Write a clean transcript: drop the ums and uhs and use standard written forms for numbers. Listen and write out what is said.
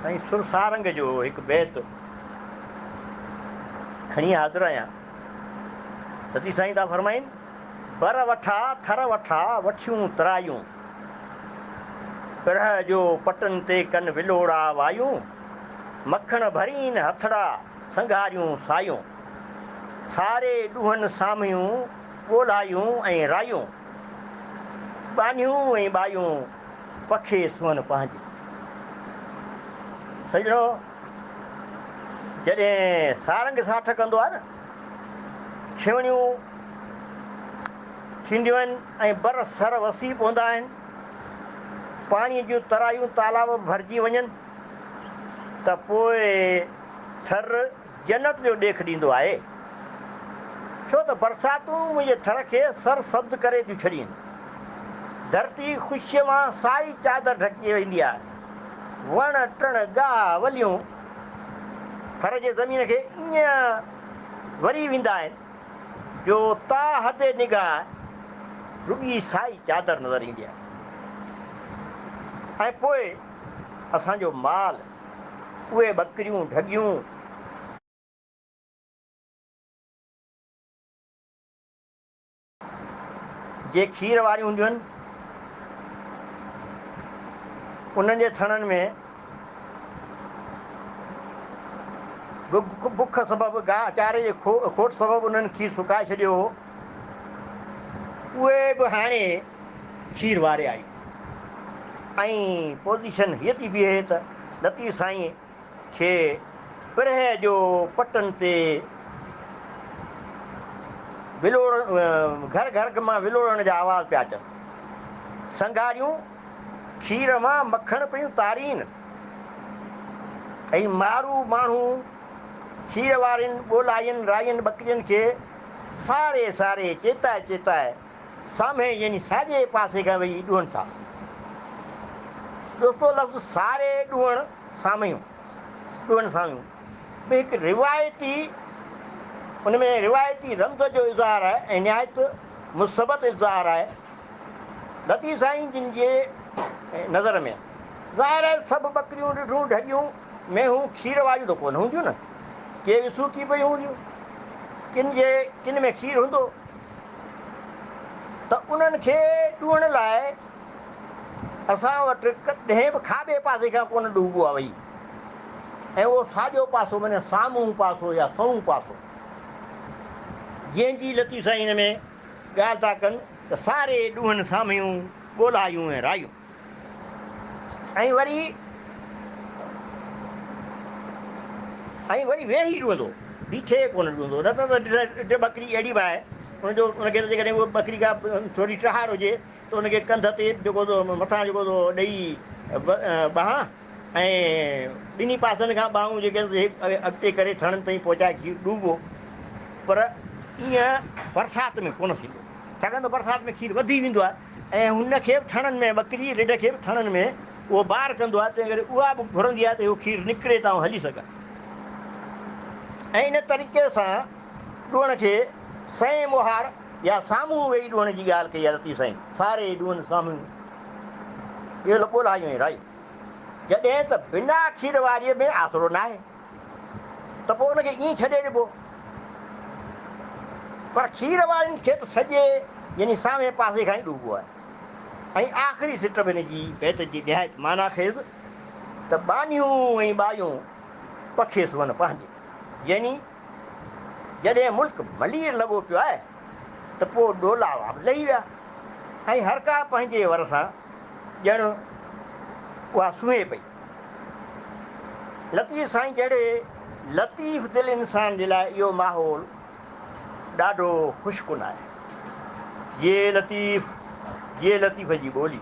ऐं सुरसारंग जो हिकु बैत खणी हाज़िर आहियां। लतीफ़ साईं था फरमाइनि, बर वठा थर वठा वठियूं तरायूं, पिरह जो पटनि ते कनि विलोड़ा वायूं, मखण भरीन हथड़ा संघारियूं सायूं, सारे ॾूहनि सामियूं ॻोल्हायूं ऐं रायूं, बानियूं ऐं बायूं पखे सुअनि पंहिंजे। सॼणो, जॾहिं सारंग साठ कंदो आहे न, खिवणियूं थींदियूं आहिनि ऐं बर सर वसी पवंदा आहिनि, पाणीअ जूं तरायूं तालाब भरिजी वञनि, त पोइ थर जन्नत जो ॾेख ॾींदो आहे। छो त बरसातूं मुंहिंजे थर खे सर सब्ज़ करे थियूं छॾीनि। धरती ख़ुशीअ मां साई चादर ढकी वेंदी आहे। वण टिण गाह वलियूं थर जे ज़मीन खे ईअं वरी वेंदा आहिनि जो ता हद निगाह रुॻी साई चादर नज़र ईंदी आहे। ऐं पोइ असांजो माल, उहे ॿकरियूं ढगियूं जे खीर वारियूं हूंदियूं आहिनि, उन्हनि जे थणनि में बुख सबबु, गाह चारे जे खोट सबबु उन्हनि खीर सुकाए छॾियो हो। उहे बि हाणे खीर वारे आयूं। ऐं पोज़ीशन हीअ थी बीहे त लतीफ़ साईं खे पिरह जो पटनि ते विलोड़, घर घर मां विलोड़ण जा आवाज़ पिया अचनि, संघारियूं खीर मां मखण पियूं तारीनि, ऐं मारू माण्हू खीर वारनि ॻोल्हाइनि रायनि ॿकरियुनि खे सारे सारे चेताए चेताए सामे यानी साॼे पासे खां वेही ॾुअनि था। दोस्तो, लफ़्ज़ सारे ॾुअण सामियूं, ॾुअनि सामियूं भई हिकु रिवायती, उन में रिवायती रमज़ जो इज़हार आहे ऐं निहायत मुसबत इज़हार आहे। लतीफ़ साईं जिन जे नज़र में ज़ाहिर आहे सभु ॿकरियूं ॾिठूं ढगियूं मेहूं खीर वारियूं त कोन हूंदियूं न, के विसूकी पई हूंदियूं, किन में खीर हूंदो, त उन्हनि खे ॾुअण लाइ असां वटि कॾहिं बि खाॿे पासे खां कोन ॾुबो आहे वई, ऐं उहो साॼो पासो माना साम्हूं पासो या सऊं पासो, जंहिंजी लतीफ़ साईं हिन में ॻाल्हि था कनि त सारे ॾुहनि सामियूं ॻोल्हायूं ऐं रायूं। ऐं वरी वेही ॾुअंदो, बीठे कोन ॾुअंदो, न त ॿकरी अहिड़ी बि आहे उनजो, उनखे त जेकॾहिं उहा ॿकरी खां थोरी टहार हुजे त उनखे कंध ते जेको मथां जेको ॾेई ॿांह ऐं ॿिन्ही पासनि खां ॿाहूं जेके अॻिते करे थणनि ताईं पहुचाए खीर ॾूबो। पर ईअं बरसाति में कोन थींदो, छाकाणि त बरसाति में खीर वधी वेंदो आहे ऐं हुनखे बि थणनि में, ॿकरी रिढ खे बि थणनि में उहो ॿार कंदो आहे, तंहिं करे उहा बि घुरंदी आहे त उहो खीर निकिरे त हली सघे। ऐं इन तरीक़े सां ॾुअण खे सएं मुहार या साम्हूं वेही ॾुअण जी ॻाल्हि कई आहे लतीफ़ साईं, सारे ॾुअनि साम्हूं इहो ॻोल्हायूं ऐं रायूं। जॾहिं त बिना खीर वारीअ में आसिरो न आहे त पोइ उनखे ईअं छॾे ॾिबो, पर खीर वारनि खे त सॼे यानी सामे पासे खां ई ॾूबो आहे। ऐं आख़िरी सिट में हिन जी बैत जी निहायत माना ख़ेज़ त बानियूं ऐं बायूं पखे सुअनि पंहिंजे, यानी जॾहिं मुल्क मलीर लॻो पियो आहे त पोइ ॾोलावा बि लही विया ऐं हर का पंहिंजे वर सां ॼण उहा सुहे पई। लतीफ़ साईं जहिड़े लतीफ़ दिलि इंसान जे लाइ इहो माहौल ॾाढो ख़ुशकुन आहे। ये लतीफ़ जी ॿोली।